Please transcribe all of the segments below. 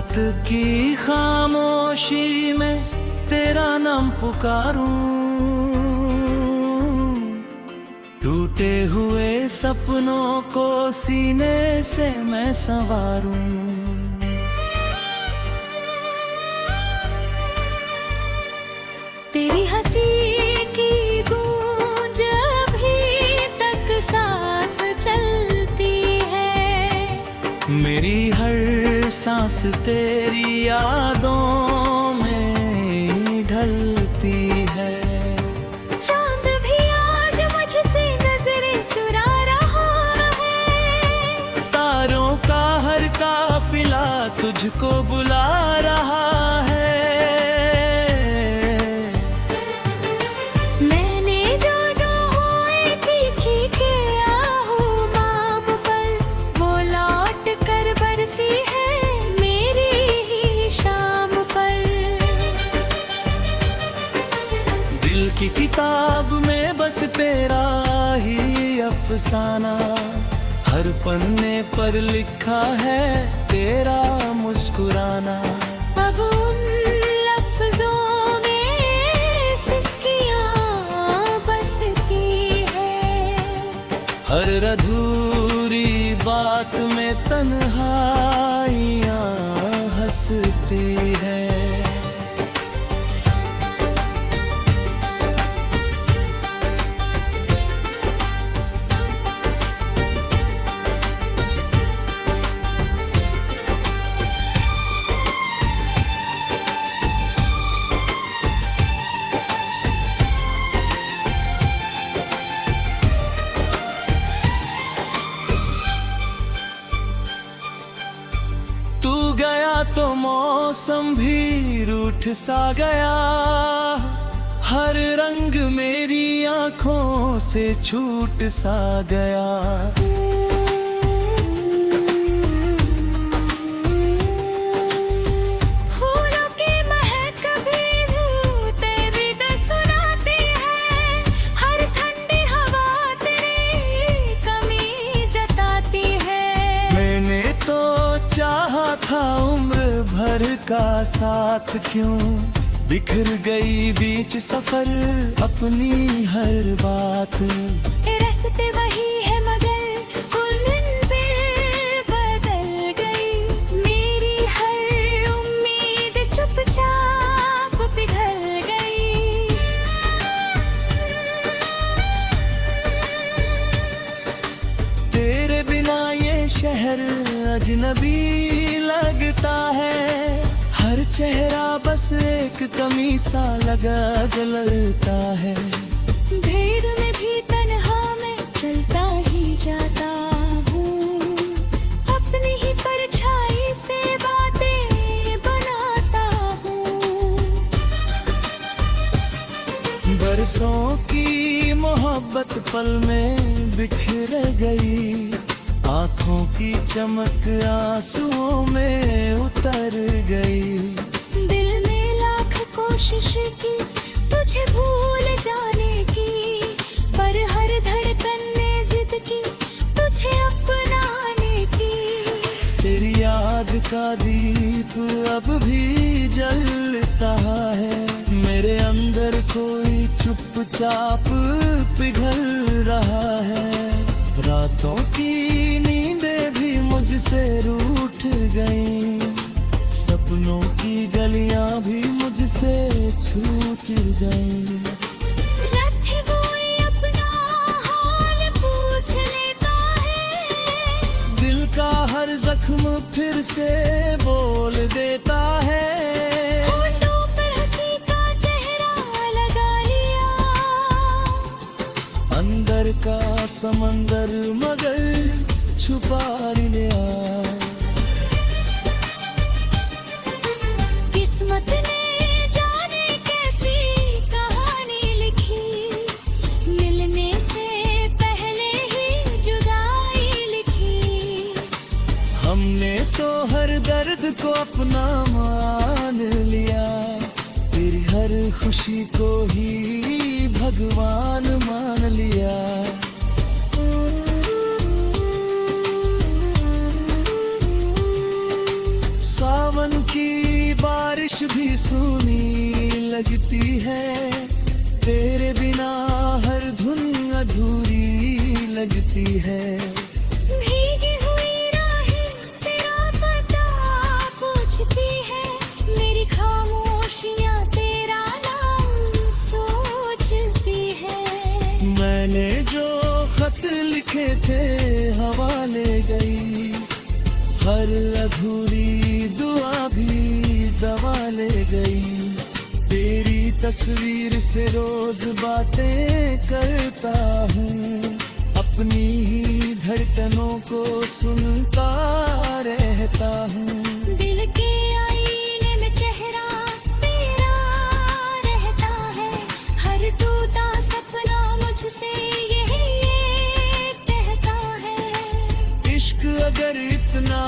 रात की खामोशी में तेरा नाम पुकारूं, टूटे हुए सपनों को सीने से मैं संवारूं। तेरी हंसी की गूंज अभी तक साथ चलती है, मेरी हर सांस तेरी यादों में ढलती है। चांद भी आज मुझसे नजरें चुरा रहा है, तारों का हर काफिला तुझको बुला रहा है। मैंने जो हुए थी के आहू माम पर, वो लौट कर बरसी है मेरी ही शाम पर। दिल की किताब में बस तेरा ही अफसाना, हर पन्ने पर लिखा है तेरा मुस्कुराना। अब उन लफ्जों में सिसकियां बसती है, हर अधूरी बात में तन्हाइयां हंसती है। तू गया तो मौसम भी रूठ सा गया, हर रंग मेरी आंखों से छूट सा गया। फूलों की महक भी तेरी सुनाती है, हर ठंडी हवा तेरी कमी जताती है। मैंने तो चाहा था उम्र भर का साथ, क्यों बिखर गई बीच सफर अपनी हर बात। रास्ते वही है मगर कुल मंजिल बदल गई, मेरी हर उम्मीद चुपचाप पिघल गई। तेरे बिना ये शहर अजनबी लगता है, हर चेहरा बस एक कमी सा लगा जलता है। भीड़ में भी तन्हा मैं चलता ही जाता हूँ, अपनी ही परछाई से बातें बनाता हूँ। बरसों की मोहब्बत पल में बिखर गई, आँखों की चमक आंसुओं में उतर गई। दिल ने लाख कोशिश की तुझे भूल जाने की, पर हर धड़कन ने जिद की तुझे अपनाने की। तेरी याद का दीप अब भी जलता है, मेरे अंदर कोई चुपचाप पिघल रहा है। रातों की नींदें भी मुझसे रूठ गईं, सपनों की गलियां भी मुझसे छूट गईं। रात कोई अपना हाल पूछ लेता है, दिल का हर जख्म फिर से बोल देता है। होठों पर हंसी का चेहरा लगा लिया, अंदर का समंदर मगर छुपा लिया। किस्मत ने जाने कैसी कहानी लिखी, मिलने से पहले ही जुदाई लिखी। हमने तो हर दर्द को अपना मान लिया, तेरी हर खुशी को ही भगवान मान लिया। सावन सुनी लगती है, तेरे बिना हर धुन अधूरी लगती है। भीगी हुई राहें तेरा पता पूछती है, मेरी खामोशियां तेरा नाम सोचती है। मैंने जो खत लिखे थे हवा ले गई, हर अधूरी दुआ भी दवा ले गई। तेरी तस्वीर से रोज बातें करता हूँ, अपनी ही धड़कनों को सुनता रहता हूँ। दिल के आईने में चेहरा तेरा रहता है, हर टूटा सपना मुझसे यही कहता है। इश्क अगर इतना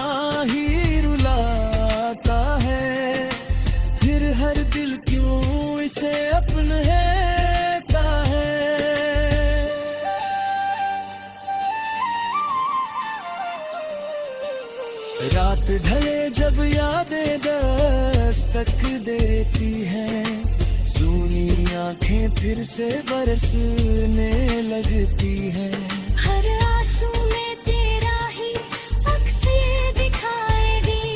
ही रुलाता है, फिर हर दिल क्यों इसे अपना कहता है। रात ढले जब यादें दस्तक देती हैं, सूनी आंखें फिर से बरसने लगती हैं। हर आंसू में तेरा ही अक्स दिखाएगी,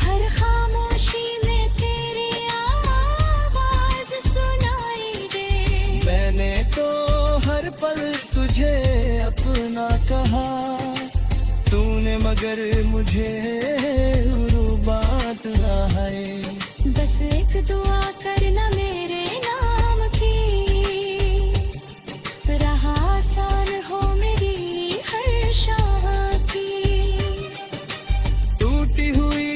हर खामोशी में तेरी आवाज सुनाई दे। मैंने तो हर पल तुझे अपना कहा, तूने मगर मुझे बात रहा है। बस एक दुआ करना मेरे नाम की, रहा आसान हो मेरी हर शाम की। टूटी हुई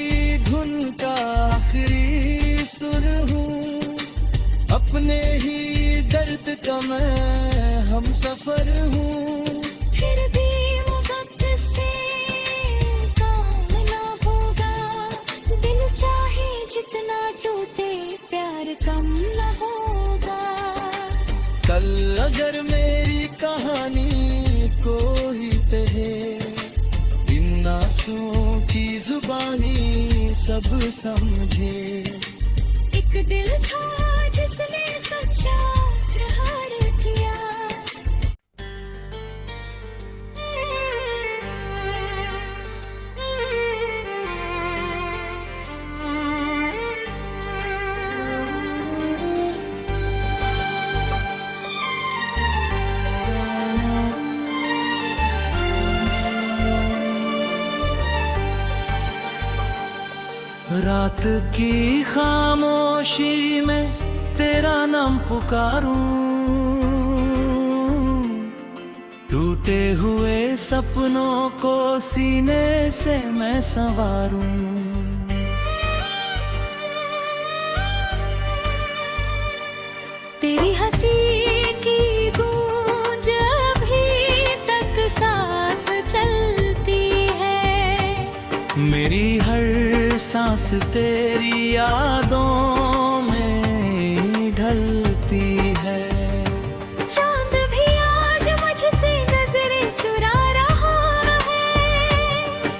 धुन का आखिरी सुर हूँ, अपने ही दर्द का मैं हम सफर हूँ। फिर भी मुहब्बत से काम ना होगा, दिल चाहे जितना टूटे प्यार कम न होगा। कल अगर मेरी कहानी कोई कहे, इन आंसुओं की जुबानी सब समझे। एक दिल था जिसने सच्चा प्रहार किया, रात की खामोशी में तेरा नाम पुकारूं, टूटे हुए सपनों को सीने से मैं संवारूं। तेरी हंसी की गूंज अभी तक साथ चलती है, मेरी हर सांस तेरी यादों में ढलती है। चांद भी आज मुझसे नजरें चुरा रहा है,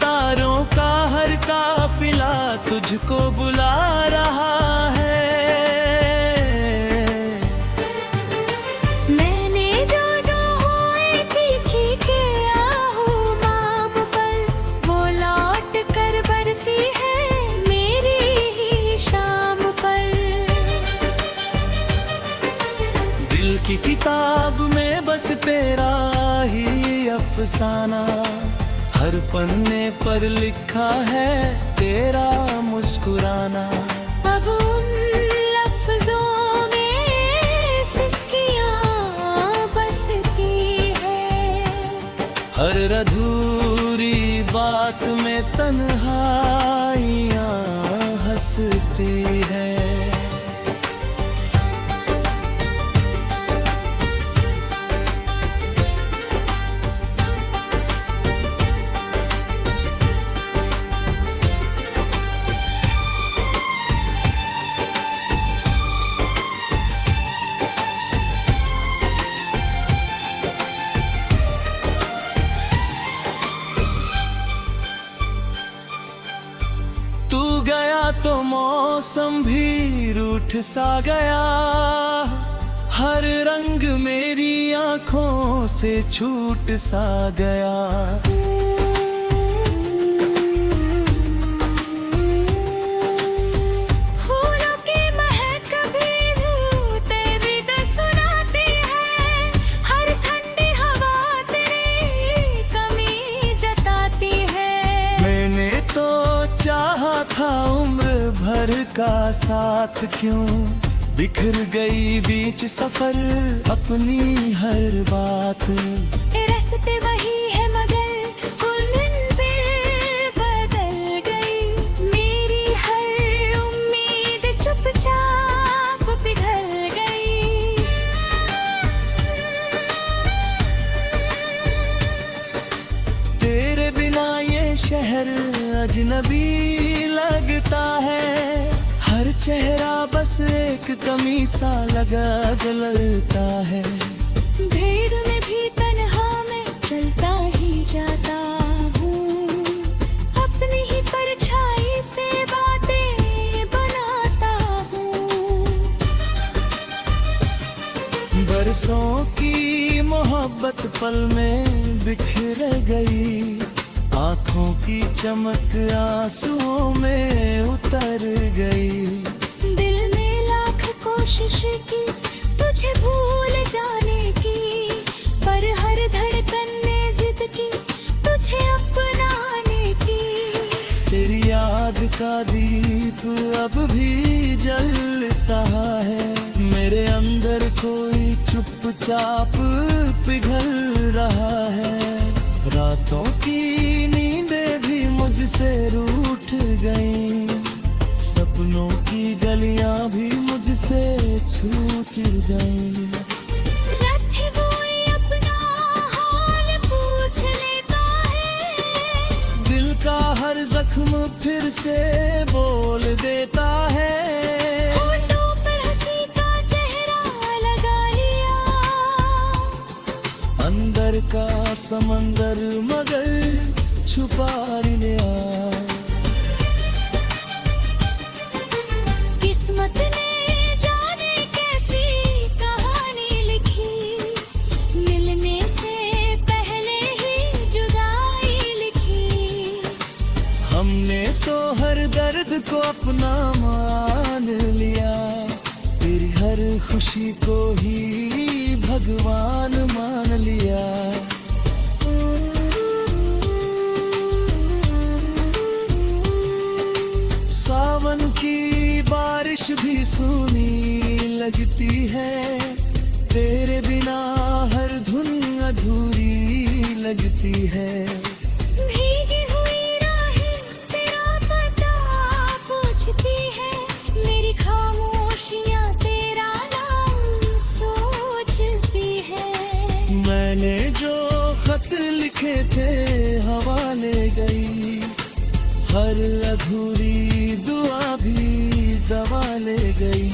तारों का हर काफिला तुझको बुला रहा है। मैंने जो डोहोए तीखी के आहू माम पर, वो लौट कर बरसी है मेरी ही शाम पर। दिल की किताब में बस तेरा ही अफसाना, हर पन्ने पर लिखा है तेरा मुस्कुराना। अब उन लफ्जों में सिसकियां बसती है, हर अधूरी बात में तन्हाइयाँ हंसती है। तो मौसम भी रूठ सा गया, हर रंग मेरी आंखों से छूट सा गया। फूलों की महक भी तेरी सुनाती है, हर ठंडी हवा तेरी कमी जताती है। मैंने तो चाहा था उम्र भर का साथ, क्यों बिखर गई बीच सफर अपनी हर बात। रास्ते वही है मगर कुल मंजिल बदल गई, मेरी हर उम्मीद चुपचाप पिघल गई। तेरे बिना ये शहर अजनबी लगता है, हर चेहरा बस एक कमी सा लगा जलता है। भीड़ में भी तन्हा मैं चलता ही जाता हूँ, अपनी ही परछाई से बातें बनाता हूँ। बरसों की मोहब्बत पल में बिखर गई, आंखों की चमक आंसुओं में उतर गई। दिल ने लाख कोशिश की तुझे भूल जाने की, पर हर धड़कन ने जिद की तुझे अपनाने की। तेरी याद का दीप अब भी जलता है, मेरे अंदर कोई चुपचाप पिघल रहा है। रातों की नींदें भी मुझसे रूठ गईं, सपनों की गलियां भी मुझसे छूट गईं। रात कोई अपना हाल पूछ लेता है, दिल का हर जख्म फिर से बोल देता है। होठों पर हंसी का चेहरा लगा लिया, अंदर का समंदर मगर छुपा लिया। किस्मत ने जाने कैसी कहानी लिखी, मिलने से पहले ही जुदाई लिखी। हमने तो हर दर्द को अपना मान लिया, तेरी हर खुशी को ही भगवान मान लिया। सावन की बारिश भी सूनी लगती है, तेरे बिना हर धुन अधूरी लगती है। भीगी हुई राहें तेरा पता पूछती है, मेरी खामोशियां तेरा नाम सोचती है। मैंने जो खत लिखे थे हवा ले गई, हर अधूरी दुआ भी दवा ले गई।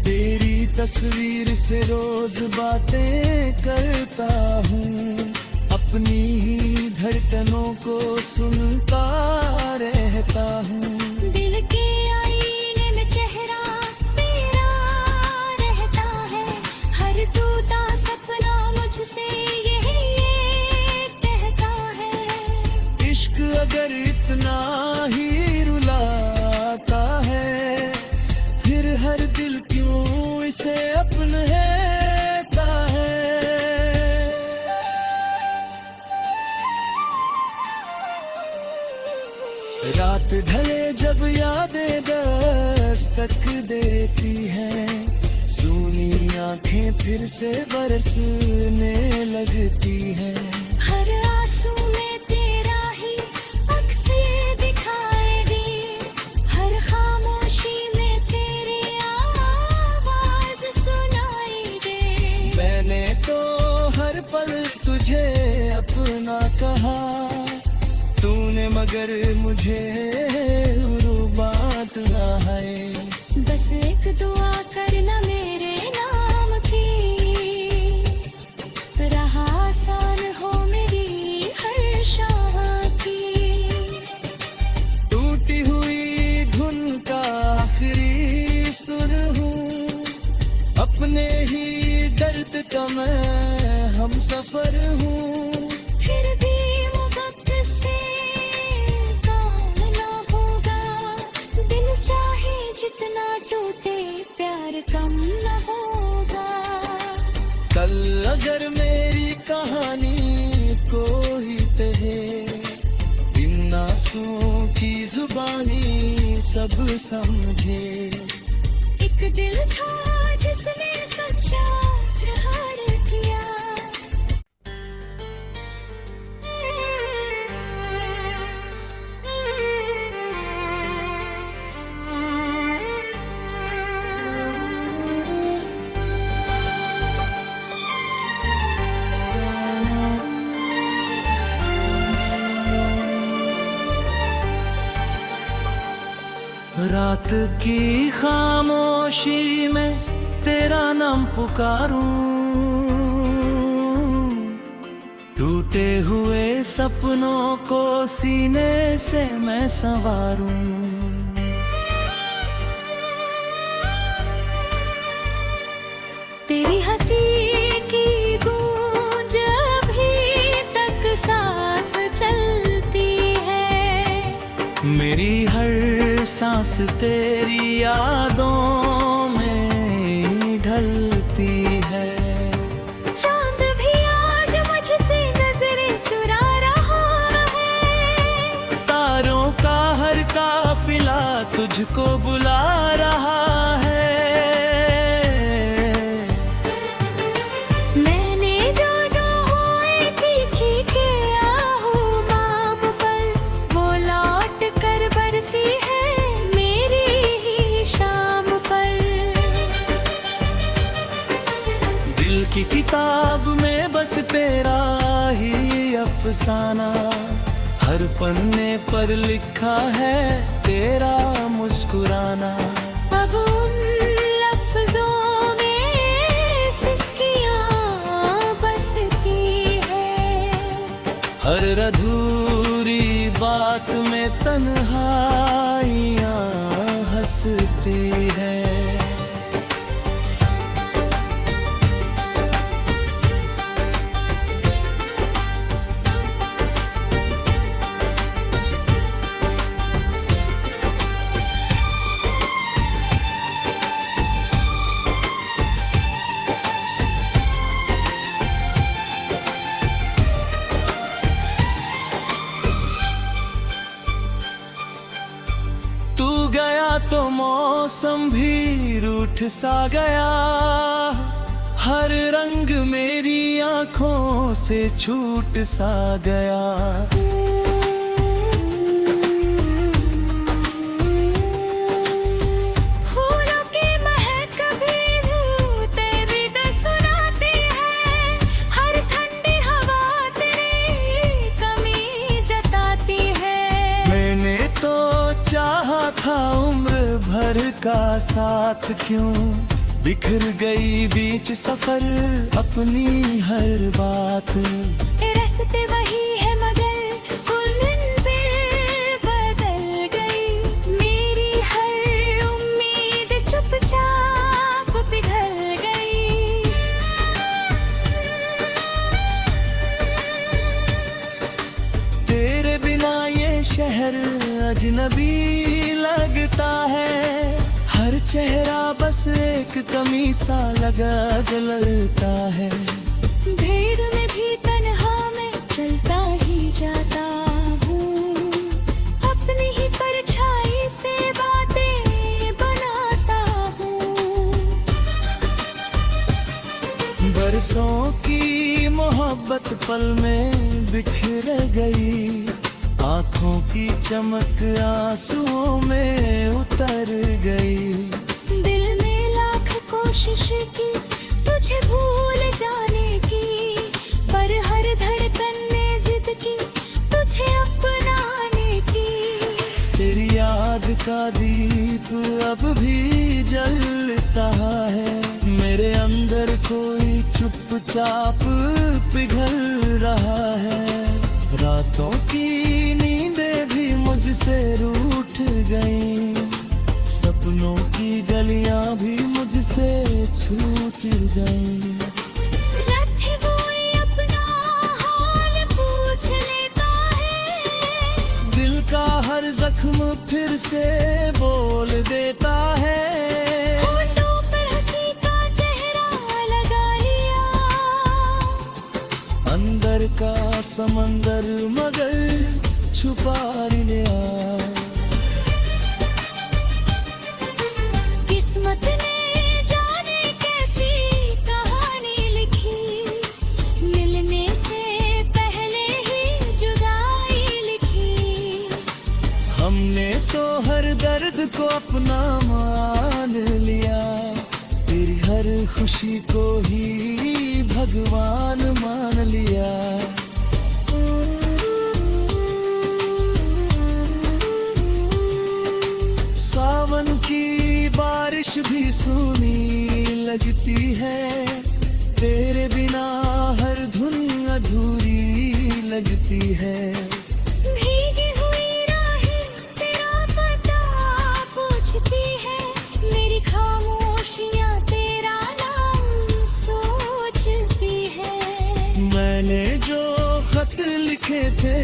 तेरी तस्वीर से रोज बातें करता हूँ, अपनी ही धड़कनों को सुनता रहता हूँ। दिल के आईने में चेहरा तेरा रहता है, हर टूटा सपना मुझसे यही कहता है। इश्क अगर इतना ही रुलाता है, फिर हर दिल क्यों इसे अपनाता है। रात ढले जब यादें दस्तक देती हैं, सूनी आंखें फिर से बरसने लगती हैं। हर आंसू में तेरा ही अक्स दिखाएगी, हर खामोशी में तेरी आवाज सुनाई दे। मैंने तो हर पल तुझे अपना कहा, तूने मगर मुझे बात ना है। बस एक दुआ करना मेरे नाम की, रहा आसान हो मेरी हर शाम की। टूटी हुई धुन का आखिरी सुर समझे। एक दिल था जिसने सच्चा प्रहार किया। रात की खामोशी में तेरा नाम पुकारूं, टूटे हुए सपनों को सीने से मैं संवारूं। तेरी हंसी की गूंज अभी तक साथ चलती है। मेरी हर सांस तेरी यादों में ढलती है। चांद भी आज मुझसे नजरें चुरा रहा है। तारों का हर काफिला तुझको बुला रहा है। मैंने जो हुए तीखी के आहू माम पर, वो लौट कर बरसी है मेरी ही शाम पर। दिल की किताब में बस तेरा ही अफसाना, हर पन्ने पर लिखा है तेरा मुस्कुराना। अब उन लफ्जों में सिसकियां बसती है। हर अधूरी बात में तन्हाइयां हंसती है। तू गया तो मौसम भी रूठ सा गया, हर रंग मेरी आंखों से छूट सा गया। फूलों की महक भी तेरी सुनाती है। हर ठंडी हवा तेरी कमी जताती है। मैंने तो चाहा था उम्र भर का साथ, क्यों बिखर गई बीच सफर अपनी हर बात। रास्ते वही है मगर कुल मंजिल बदल गई। मेरी हर उम्मीद चुपचाप पिघल गई। तेरे बिना ये शहर अजनबी लगता है। हर चेहरा बस एक कमी सा लगा जलता है। भीड़ में भी तन्हा मैं चलता ही जाता हूँ। अपनी ही परछाई से बातें बनाता हूँ। बरसों की मोहब्बत पल में बिखर गई। आंखों की चमक आंसुओं में उतर गई। दिल ने लाख कोशिश की तुझे भूल जाने की, पर हर धड़कन ने जिद की तुझे अपनाने की। तेरी याद का दीप अब भी जलता है। मेरे अंदर कोई चुपचाप पिघल रहा है। रातों की नींदें भी मुझसे रूठ गईं। सपनों की गलियां भी मुझसे छूट गईं। रात कोई अपना हाल पूछ लेता है। दिल का हर जख्म फिर से बोल देता है। होठों पर हंसी का चेहरा लगा लिया। अंदर का समंदर मगर छुपा लिया। को अपना मान लिया, तेरी हर खुशी को ही भगवान मान लिया। सावन की बारिश भी सूनी लगती है, तेरे बिना हर धुन अधूरी लगती है। भीगी हुई राहें तेरा पता पूछती है, मेरी खामोशियां तेरा नाम सोचती है। मैंने जो खत लिखे थे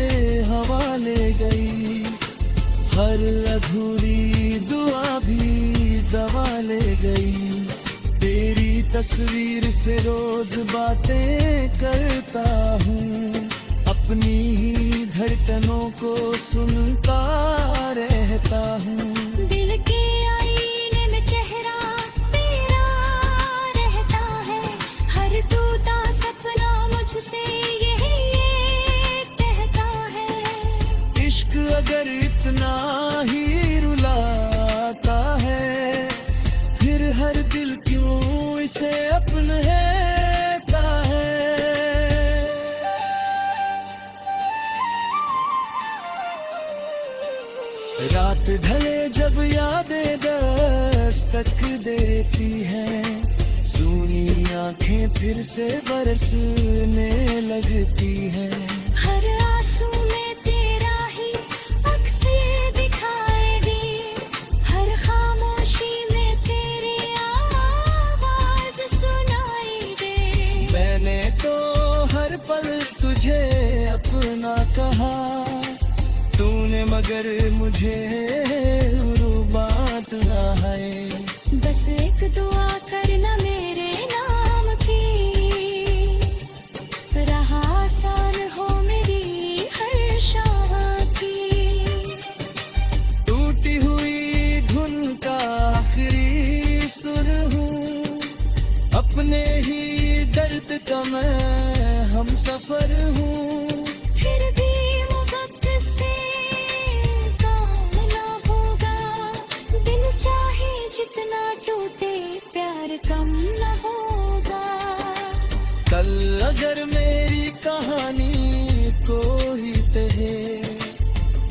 हवा ले गई, हर अधूरी दुआ भी दवा ले गई। तेरी तस्वीर से रोज बातें करता हूँ, अपनी ही धड़कनों को सुनता रहता हूँ। दिल के आईने में चेहरा तेरा रहता है, हर टूटा सपना मुझसे यही कहता है। इश्क अगर इतना ही रुलाता है, फिर हर दिल क्यों इसे अपनाता है। रात ढले जब यादें दस्तक देती हैं, सूनी आंखें फिर से बरसने लगती हैं। हर आंसू में तेरा ही अक्स दिखाएगी, हर खामोशी में तेरी आवाज सुनाई दे। मैंने तो हर पल तुझे अपना कहा, तूने मगर मुझे बात है। बस एक दुआ करना मेरे नाम की, रहा आसान हो मेरी हर शाम की। टूटी हुई धुन का आखिरी सुर हूँ, अपने ही दर्द का मैं हम सफर हूँ। फिर भी मोहब्बत से काम ना होगा, दिल चाहे जितना टूटे प्यार कम न होगा। कल अगर मेरी कहानी कोई कहे,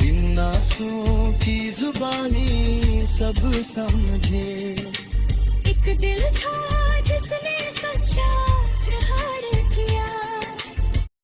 इन आंसुओं की जुबानी सब समझे। एक दिल था जिसने सच्चा